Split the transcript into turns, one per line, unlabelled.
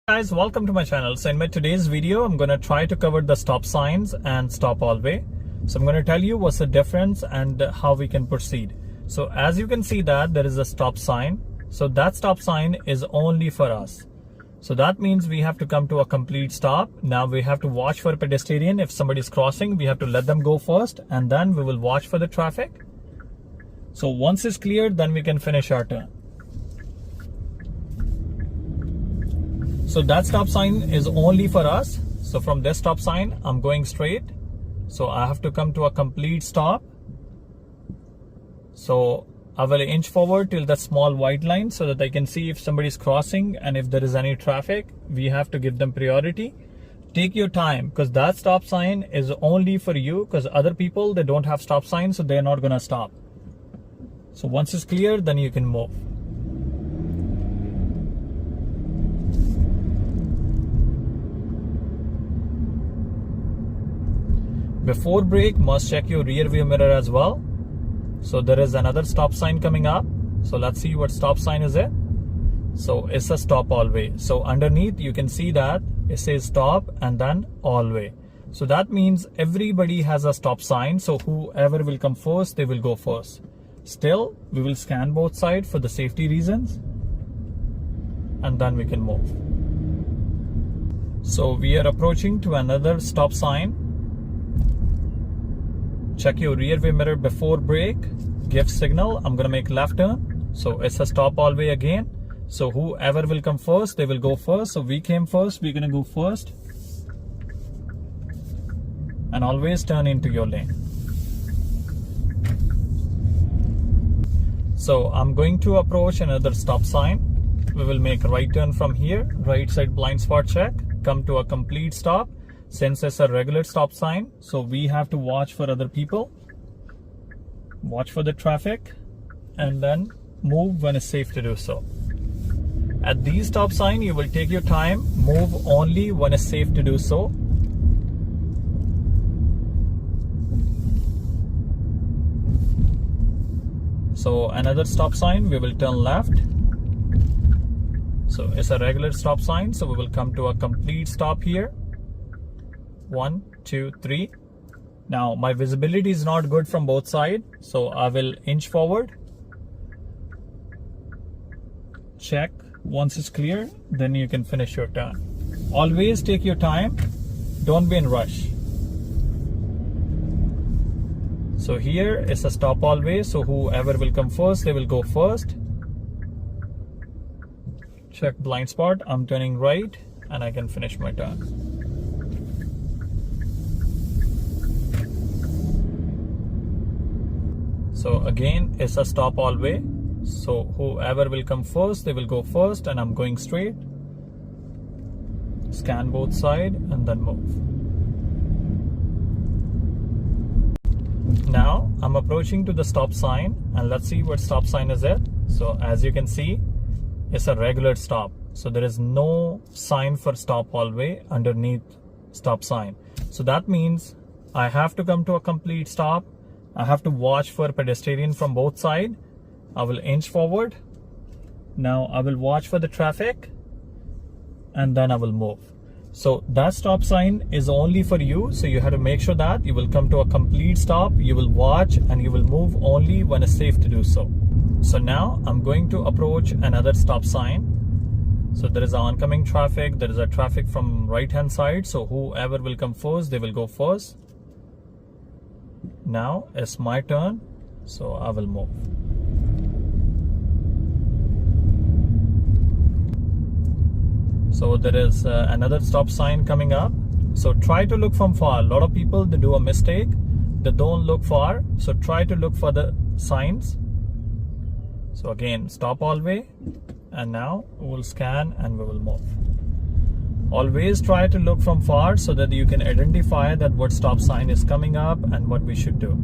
Guys, welcome to my channel. So in my today's video, I'm going to try to cover the stop signs and stop all way. So I'm going to tell you what's the difference and how we can proceed. So as you can see that there is a stop sign. So that stop sign is only for us. So that means we have to come to a complete stop. Now we have to watch for a pedestrian. If somebody's crossing, we have to let them go first and then we will watch for the traffic. So once it's cleared, then we can finish our turn. So that stop sign is only for us. So from this stop sign, I'm going straight. So I have to come to a complete stop. So I will inch forward till that small white line so that I can see if somebody is crossing and if there is any traffic, we have to give them priority. Take your time because that stop sign is only for you because other people, they don't have stop signs, so they're not gonna stop. So once it's clear, then you can move. Before brake, must check your rear view mirror as well. So there is another stop sign coming up. So let's see what stop sign is it. So it's a stop all way. So underneath you can see that it says stop and then all way. So that means everybody has a stop sign. So whoever will come first, they will go first. Still, we will scan both sides for the safety reasons. And then we can move. So we are approaching to another stop sign. Check your rear view mirror before brake, give signal, I'm gonna make left turn. So it's a stop all way again. So whoever will come first, they will go first. So we came first, we're gonna go first. And always turn into your lane. So I'm going to approach another stop sign. We will make a right turn from here, right side blind spot check, come to a complete stop. Since it's a regular stop sign, so we have to watch for other people, watch for the traffic, and then move when it's safe to do so. At these stop sign, you will take your time, move only when it's safe to do so. So another stop sign, we will turn left. So it's a regular stop sign, so we will come to a complete stop here. 1, 2, 3. Now my visibility is not good from both sides, so I will inch forward. Check. Once it's clear, then you can finish your turn. Always take your time. Don't be in rush. So here is a stop all way. So whoever will come first, they will go first. Check blind spot. I'm turning right, and I can finish my turn. So again, it's a stop all way. So whoever will come first, they will go first, and I'm going straight. Scan both sides and then move. Now I'm approaching to the stop sign, and let's see what stop sign is it. So as you can see, it's a regular stop. So there is no sign for stop all way underneath stop sign. So that means I have to come to a complete stop. I have to watch for pedestrian from both sides. I will inch forward. Now I will watch for the traffic and then I will move. So that stop sign is only for you. So you have to make sure that you will come to a complete stop. You will watch and you will move only when it's safe to do so. So now I'm going to approach another stop sign. So there is oncoming traffic. There is a traffic from right hand side. So whoever will come first, they will go first. Now it's my turn, so I will move. So there is another stop sign coming up. So try to look from far. A lot of people, they do a mistake. They don't look far. So try to look for the signs. So again, stop all way. And now we will scan and we will move. Always try to look from far so that you can identify that what stop sign is coming up and what we should do.